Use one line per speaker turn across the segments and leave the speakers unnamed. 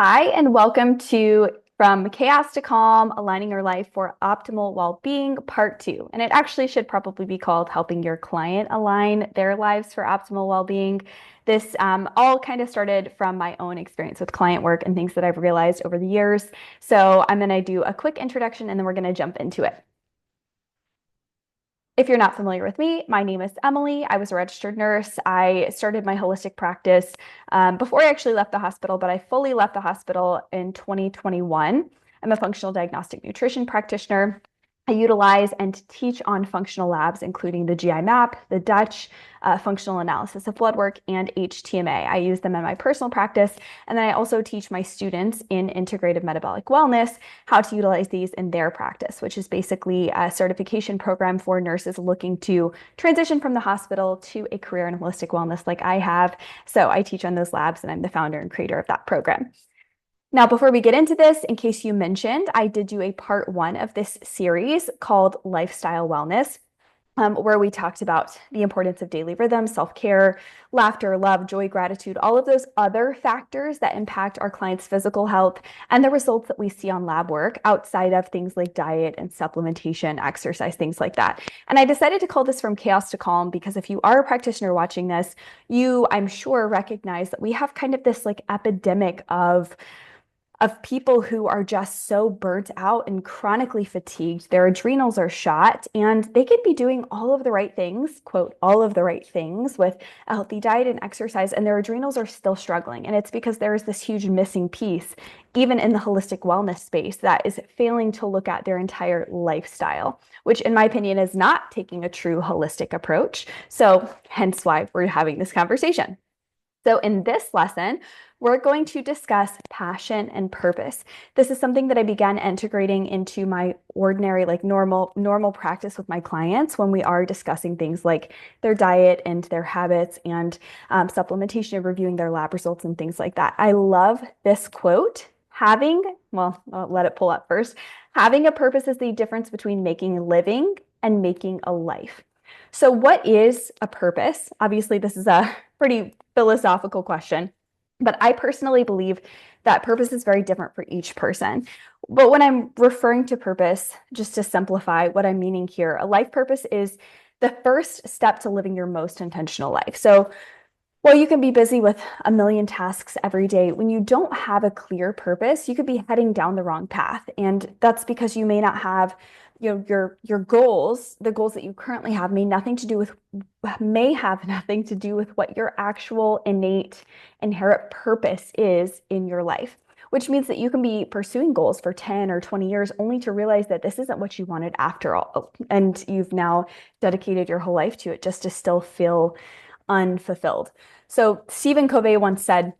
Hi, and welcome to From Chaos to Calm, Aligning Your Life for Optimal Well-Being, Part 2. And it actually should probably be called Helping Your Client Align Their Lives for Optimal Well-Being. This all kind of started from my own experience with client work and things that I've realized over the years. So I'm going to do a quick introduction and then we're going to jump into it. If you're not familiar with me, my name is Emmalee. I was a registered nurse. I started my holistic practice before I actually left the hospital, but I fully left the hospital in 2021. I'm a functional diagnostic nutrition practitioner. I utilize and teach on functional labs, including the GI map, the Dutch, functional analysis of blood work, and HTMA. I use them in my personal practice. And then I also teach my students in integrative metabolic wellness how to utilize these in their practice, which is basically a certification program for nurses looking to transition from the hospital to a career in holistic wellness like I have. So I teach on those labs and I'm the founder and creator of that program. Now, before we get into this, in case you mentioned, I did do a part 1 of this series called Lifestyle Wellness, where we talked about the importance of daily rhythm, self-care, laughter, love, joy, gratitude, all of those other factors that impact our clients' physical health and the results that we see on lab work outside of things like diet and supplementation, exercise, things like that. And I decided to call this From Chaos to Calm because if you are a practitioner watching this, you, I'm sure, recognize that we have kind of this like epidemic of people who are just so burnt out and chronically fatigued. Their adrenals are shot and they could be doing all of the right things, quote, all of the right things with a healthy diet and exercise, and their adrenals are still struggling. And it's because there is this huge missing piece, even in the holistic wellness space, that is failing to look at their entire lifestyle, which in my opinion is not taking a true holistic approach. So hence why we're having this conversation. So in this lesson, we're going to discuss passion and purpose. This is something that I began integrating into my ordinary, like normal practice with my clients when we are discussing things like their diet and their habits and supplementation and reviewing their lab results and things like that. I love this quote. I'll let it pull up first. Having a purpose is the difference between making a living and making a life. So what is a purpose? Obviously, this is a pretty philosophical question, but I personally believe that purpose is very different for each person. But when I'm referring to purpose, just to simplify what I'm meaning here, a life purpose is the first step to living your most intentional life. So while you can be busy with a million tasks every day, when you don't have a clear purpose, you could be heading down the wrong path. And that's because you may not have your goals, the goals that you currently have may have nothing to do with what your actual innate inherent purpose is in your life, which means that you can be pursuing goals for 10 or 20 years only to realize that this isn't what you wanted after all. And you've now dedicated your whole life to it just to still feel unfulfilled. So Stephen Covey once said,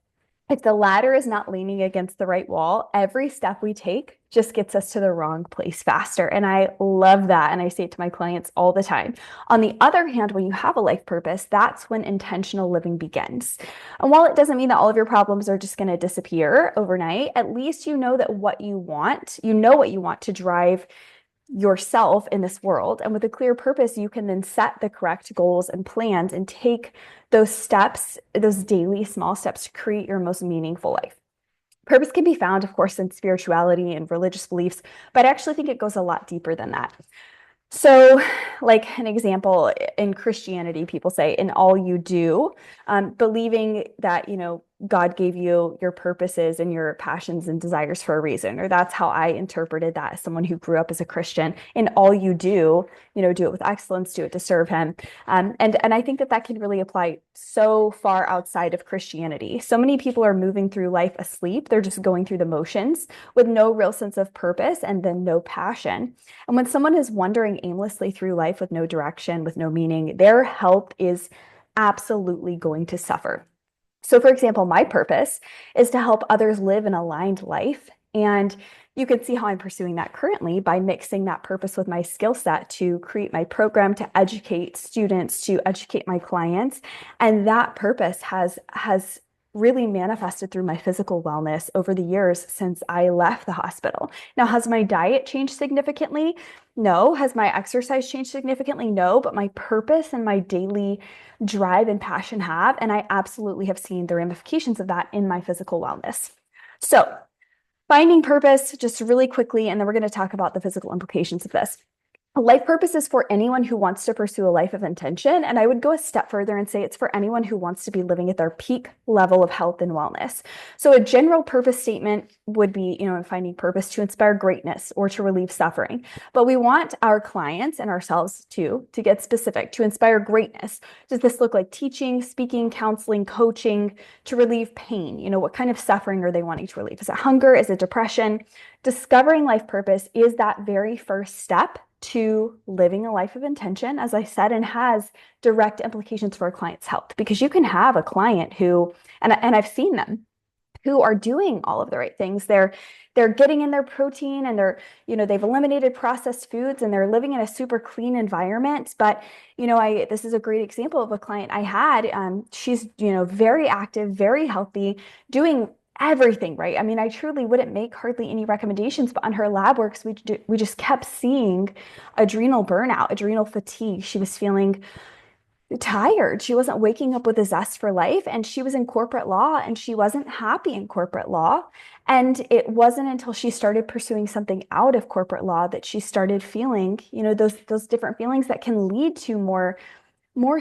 if the ladder is not leaning against the right wall, every step we take just gets us to the wrong place faster. And I love that. And I say it to my clients all the time. On the other hand, when you have a life purpose, that's when intentional living begins. And while it doesn't mean that all of your problems are just going to disappear overnight, at least you know that what you want to drive yourself in this world. And with a clear purpose, you can then set the correct goals and plans and take those steps, those daily small steps to create your most meaningful life. Purpose can be found, of course, in spirituality and religious beliefs, but I actually think it goes a lot deeper than that. So, like an example, in Christianity, people say, in all you do, believing that, God gave you your purposes and your passions and desires for a reason, or that's how I interpreted that as someone who grew up as a Christian. In all you do, do it with excellence, do it to serve Him. And I think that can really apply so far outside of Christianity. So many people are moving through life asleep. They're just going through the motions with no real sense of purpose and then no passion. And when someone is wandering aimlessly through life with no direction, with no meaning, their health is absolutely going to suffer. So for example, my purpose is to help others live an aligned life. And you can see how I'm pursuing that currently by mixing that purpose with my skill set to create my program, to educate students, to educate my clients. And that purpose has really manifested through my physical wellness over the years since I left the hospital. Now, has my diet changed significantly? No. Has my exercise changed significantly? No. But my purpose and my daily drive and passion have, and I absolutely have seen the ramifications of that in my physical wellness. So finding purpose, just really quickly, and then we're going to talk about the physical implications of this. A life purpose is for anyone who wants to pursue a life of intention. And I would go a step further and say it's for anyone who wants to be living at their peak level of health and wellness. So a general purpose statement would be, finding purpose to inspire greatness or to relieve suffering. But we want our clients and ourselves too to get specific, to inspire greatness. Does this look like teaching, speaking, counseling, coaching, to relieve pain? What kind of suffering are they wanting to relieve? Is it hunger? Is it depression? Discovering life purpose is that very first step to living a life of intention, as I said, and has direct implications for a client's health. Because you can have a client who, and I've seen them, who are doing all of the right things. They're getting in their protein, and they've eliminated processed foods, and they're living in a super clean environment. But this is a great example of a client I had. She's very active, very healthy, doing everything right. I mean, I truly wouldn't make hardly any recommendations, but on her lab works, we just kept seeing adrenal burnout, adrenal fatigue. She was feeling tired. She wasn't waking up with a zest for life, and she was in corporate law, and she wasn't happy in corporate law. And it wasn't until she started pursuing something out of corporate law that she started feeling, those different feelings that can lead to more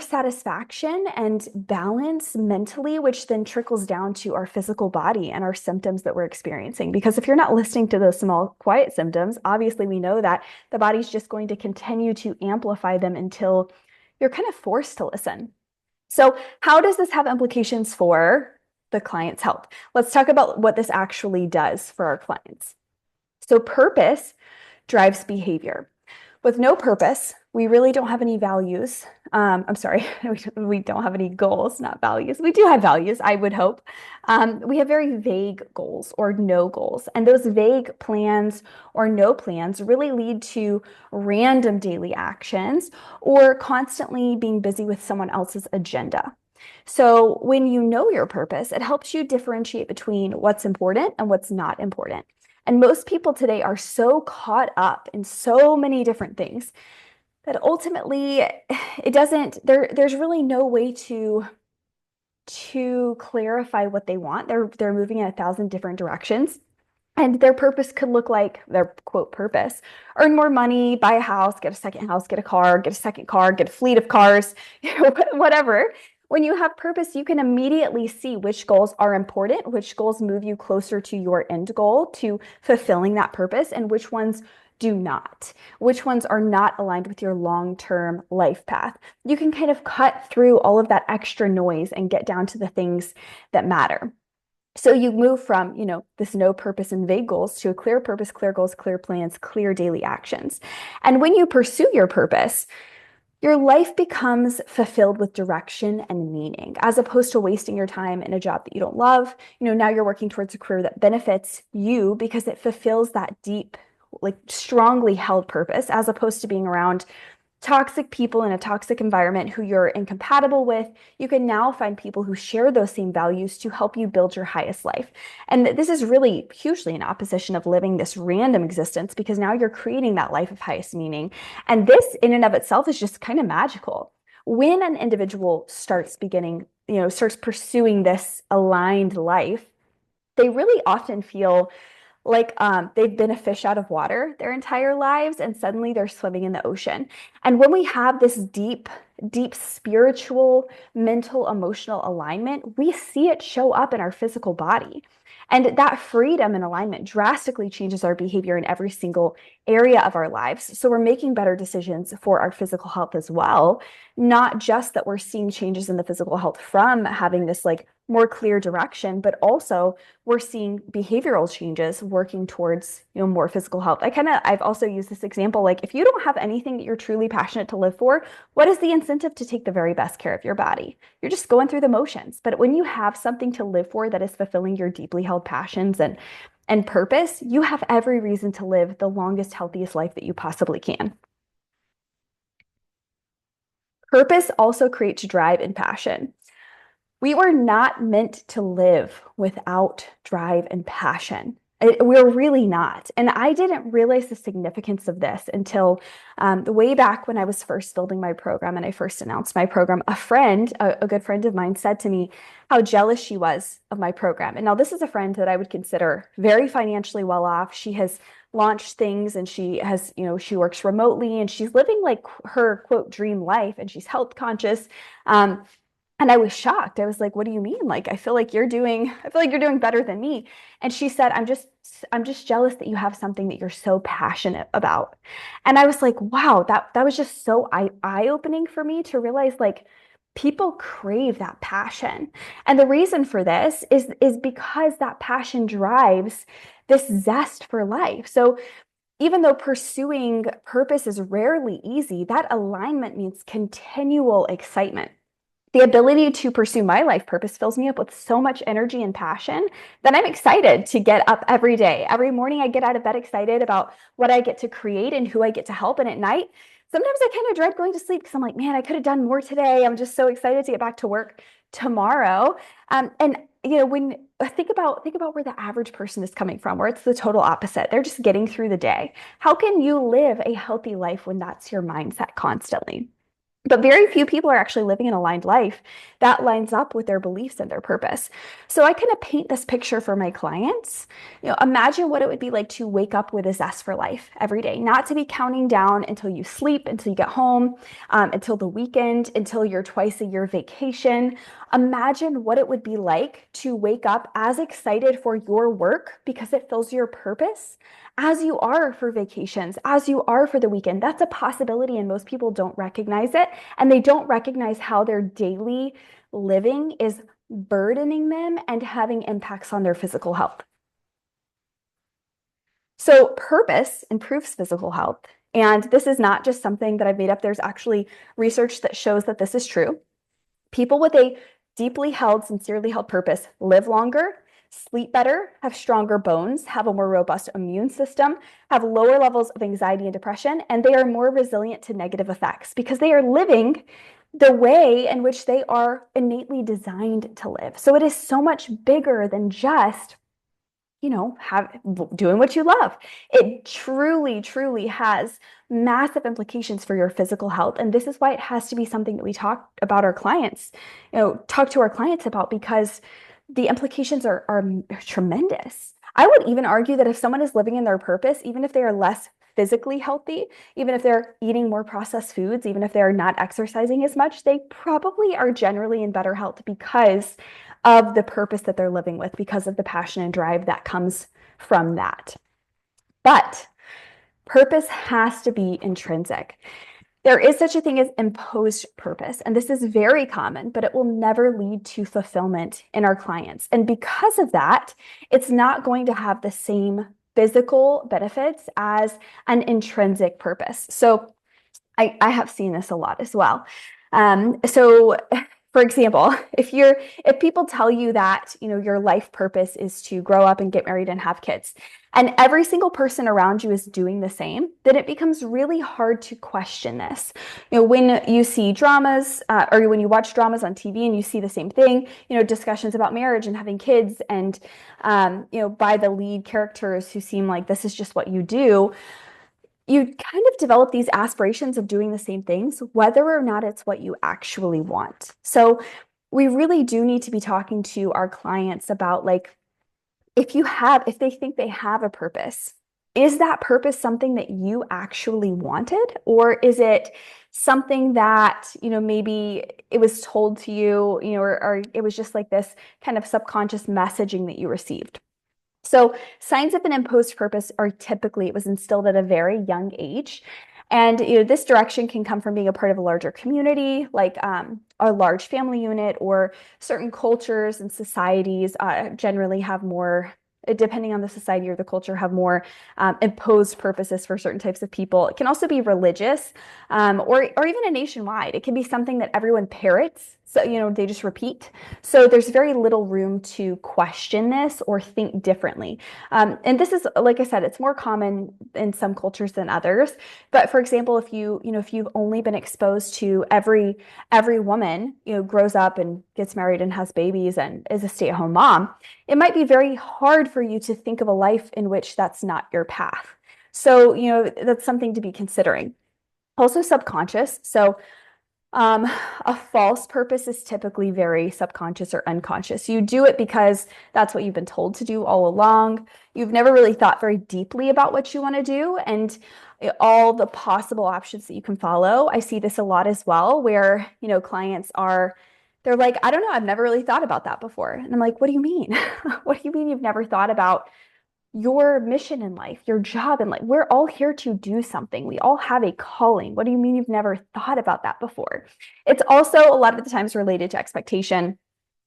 satisfaction and balance mentally, which then trickles down to our physical body and our symptoms that we're experiencing. Because if you're not listening to those small, quiet symptoms, obviously we know that the body's just going to continue to amplify them until you're kind of forced to listen. So how does this have implications for the client's health? Let's talk about what this actually does for our clients. So purpose drives behavior. With no purpose, we really don't have any values. I'm sorry, we don't have any goals, not values. We do have values, I would hope. We have very vague goals or no goals. And those vague plans or no plans really lead to random daily actions or constantly being busy with someone else's agenda. So when you know your purpose, it helps you differentiate between what's important and what's not important. And most people today are so caught up in so many different things that ultimately there's really no way to clarify what they want. They're moving in 1,000 different directions. And their purpose could look like their quote purpose: earn more money, buy a house, get a second house, get a car, get a second car, get a fleet of cars, whatever. When you have purpose, you can immediately see which goals are important, which goals move you closer to your end goal, to fulfilling that purpose, and which ones do not, which ones are not aligned with your long-term life path. You can kind of cut through all of that extra noise and get down to the things that matter. So you move from, this no purpose and vague goals to a clear purpose, clear goals, clear plans, clear daily actions. And when you pursue your purpose, your life becomes fulfilled with direction and meaning, as opposed to wasting your time in a job that you don't love. Now you're working towards a career that benefits you because it fulfills that deep, strongly held purpose, as opposed to being around toxic people in a toxic environment who you're incompatible with. You can now find people who share those same values to help you build your highest life. And this is really hugely in opposition of living this random existence, because now you're creating that life of highest meaning. And this in and of itself is just kind of magical. When an individual starts pursuing this aligned life, they really often feel like they've been a fish out of water their entire lives, and suddenly they're swimming in the ocean. And when we have this deep spiritual, mental, emotional alignment, we see it show up in our physical body. And that freedom and alignment drastically changes our behavior in every single area of our lives. So we're making better decisions for our physical health as well. Not just that we're seeing changes in the physical health from having this more clear direction, but also we're seeing behavioral changes working towards, more physical health. I've also used this example, if you don't have anything that you're truly passionate to live for, what is the incentive to take the very best care of your body? You're just going through the motions. But when you have something to live for that is fulfilling your deeply held passions and purpose, you have every reason to live the longest, healthiest life that you possibly can. Purpose also creates drive and passion. We were not meant to live without drive and passion. We're really not. And I didn't realize the significance of this until the way back when I was first building my program and I first announced my program. A good friend of mine, said to me how jealous she was of my program. And now this is a friend that I would consider very financially well off. She has launched things and she works remotely and she's living like her quote dream life and she's health conscious. Um, and I was shocked. I was like, what do you mean? Like, I feel like you're doing better than me. And she said, I'm just jealous that you have something that you're so passionate about. And I was like, wow, that was just so eye-opening for me to realize like people crave that passion. And the reason for this is because that passion drives this zest for life. So even though pursuing purpose is rarely easy, that alignment means continual excitement. The ability to pursue my life purpose fills me up with so much energy and passion that I'm excited to get up every day. Every morning, I get out of bed excited about what I get to create and who I get to help. And at night, sometimes I kind of dread going to sleep because I'm like, man, I could have done more today. I'm just so excited to get back to work tomorrow. And when think about where the average person is coming from, where it's the total opposite. They're just getting through the day. How can you live a healthy life when that's your mindset constantly? But very few people are actually living an aligned life that lines up with their beliefs and their purpose. So I kind of paint this picture for my clients. Imagine what it would be like to wake up with a zest for life every day, not to be counting down until you sleep, until you get home, until the weekend, until your twice a year vacation. Imagine what it would be like to wake up as excited for your work because it fills your purpose as you are for vacations, as you are for the weekend. That's a possibility, and most people don't recognize it. And they don't recognize how their daily living is burdening them and having impacts on their physical health. So, purpose improves physical health. And this is not just something that I've made up. There's actually research that shows that this is true. People with a deeply held, sincerely held purpose live longer, sleep better, have stronger bones, have a more robust immune system, have lower levels of anxiety and depression, and they are more resilient to negative effects because they are living the way in which they are innately designed to live. So it is so much bigger than just doing what you love. It truly, truly has massive implications for your physical health. And this is why it has to be something that we talk to our clients about, because the implications are tremendous. I would even argue that if someone is living in their purpose, even if they are less physically healthy, even if they're eating more processed foods, even if they're not exercising as much, they probably are generally in better health because of the purpose that they're living with, because of the passion and drive that comes from that. But purpose has to be intrinsic. There is such a thing as imposed purpose, and this is very common, but it will never lead to fulfillment in our clients. And because of that, it's not going to have the same physical benefits as an intrinsic purpose. So I have seen this a lot as well. So for example, if people tell you that, your life purpose is to grow up and get married and have kids, and every single person around you is doing the same, then it becomes really hard to question this. When you see dramas, or when you watch dramas on TV and you see the same thing, discussions about marriage and having kids, and by the lead characters who seem like this is just what you do, you kind of develop these aspirations of doing the same things, whether or not it's what you actually want. So we really do need to be talking to our clients about, like, if they think they have a purpose, is that purpose something that you actually wanted? Or is it something that, maybe it was told to you, or it was just like this kind of subconscious messaging that you received? So signs of an imposed purpose are typically, it was instilled at a very young age. And this direction can come from being a part of a larger community, like a large family unit, or certain cultures and societies generally have more, depending on the society or the culture, have more imposed purposes for certain types of people. It can also be religious, or even a nationwide. It can be something that everyone parrots So, they just repeat. So there's very little room to question this or think differently. And this is, like I said, it's more common in some cultures than others. But for example, if you've only been exposed to every woman, grows up and gets married and has babies and is a stay-at-home mom, it might be very hard for you to think of a life in which that's not your path. So, that's something to be considering. Also subconscious. So a false purpose is typically very subconscious or unconscious. You do it because that's what you've been told to do all along. You've never really thought very deeply about what you want to do and all the possible options that you can follow. I see this a lot as well, where, clients they're like, I don't know, I've never really thought about that before. And I'm like, what do you mean? What do you mean you've never thought about your mission in life, your job in life? We're all here to do something. We all have a calling. What do you mean you've never thought about that before? It's also a lot of the times related to expectation.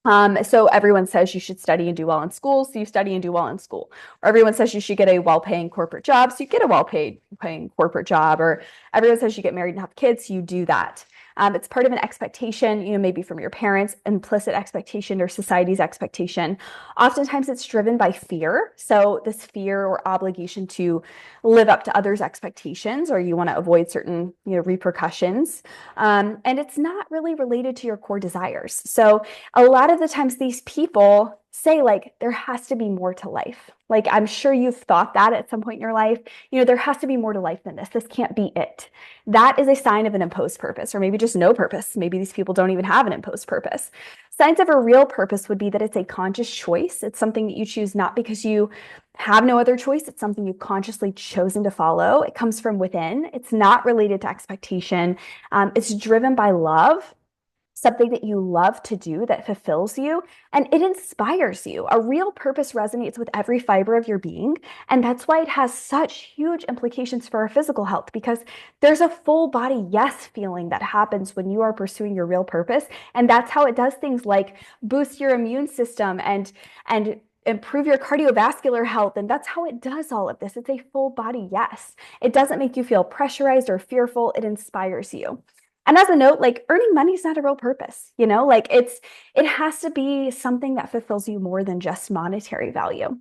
So everyone says you should study and do well in school, so you study and do well in school. Or everyone says you should get a well-paying corporate job, so you get a well-paying corporate job. Or everyone says you get married and have kids, so you do that. It's part of an expectation, maybe from your parents, implicit expectation or society's expectation. Oftentimes it's driven by fear. So this fear or obligation to live up to others' expectations, or you want to avoid certain, repercussions. And it's not really related to your core desires. So a lot of the times these people say, like, there has to be more to life. Like, I'm sure you've thought that at some point in your life, there has to be more to life than this. This can't be it. That is a sign of an imposed purpose, or maybe just no purpose. Maybe these people don't even have an imposed purpose. Signs of a real purpose would be that it's a conscious choice. It's something that you choose not because you have no other choice. It's something you've consciously chosen to follow. It comes from within. It's not related to expectation. It's driven by love, something that you love to do that fulfills you, and it inspires you. A real purpose resonates with every fiber of your being, and that's why it has such huge implications for our physical health, because there's a full body yes feeling that happens when you are pursuing your real purpose, and that's how it does things like boost your immune system and improve your cardiovascular health. And that's how it does all of this. It's a full body yes. It doesn't make you feel pressurized or fearful. It inspires you. And as a note, like, earning money is not a real purpose, like it has to be something that fulfills you more than just monetary value.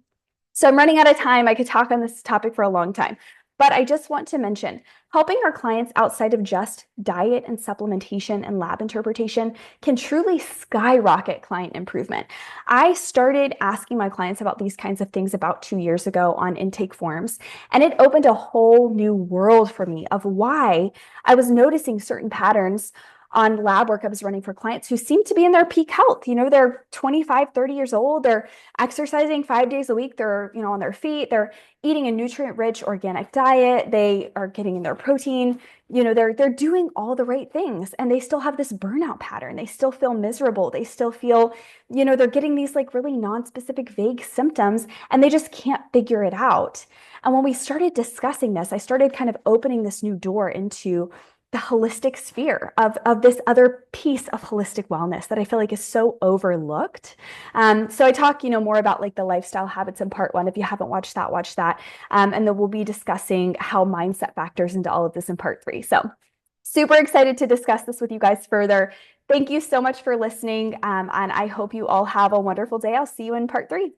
So I'm running out of time. I could talk on this topic for a long time, but I just want to mention helping our clients outside of just diet and supplementation and lab interpretation can truly skyrocket client improvement. I started asking my clients about these kinds of things about 2 years ago on intake forms, and it opened a whole new world for me of why I was noticing certain patterns on lab work I was running for clients who seem to be in their peak health. They're 25, 30 years old. They're exercising 5 days a week. They're, on their feet. They're eating a nutrient-rich organic diet. They are getting in their protein. They're doing all the right things, and they still have this burnout pattern. They still feel miserable. They still feel, they're getting these like really non-specific vague symptoms, and they just can't figure it out. And when we started discussing this, I started kind of opening this new door into the holistic sphere of this other piece of holistic wellness that I feel like is so overlooked. So I talk, more about like the lifestyle habits in part 1. If you haven't watched that, watch that. And then we'll be discussing how mindset factors into all of this in part 3. So super excited to discuss this with you guys further. Thank you so much for listening. And I hope you all have a wonderful day. I'll see you in part 3.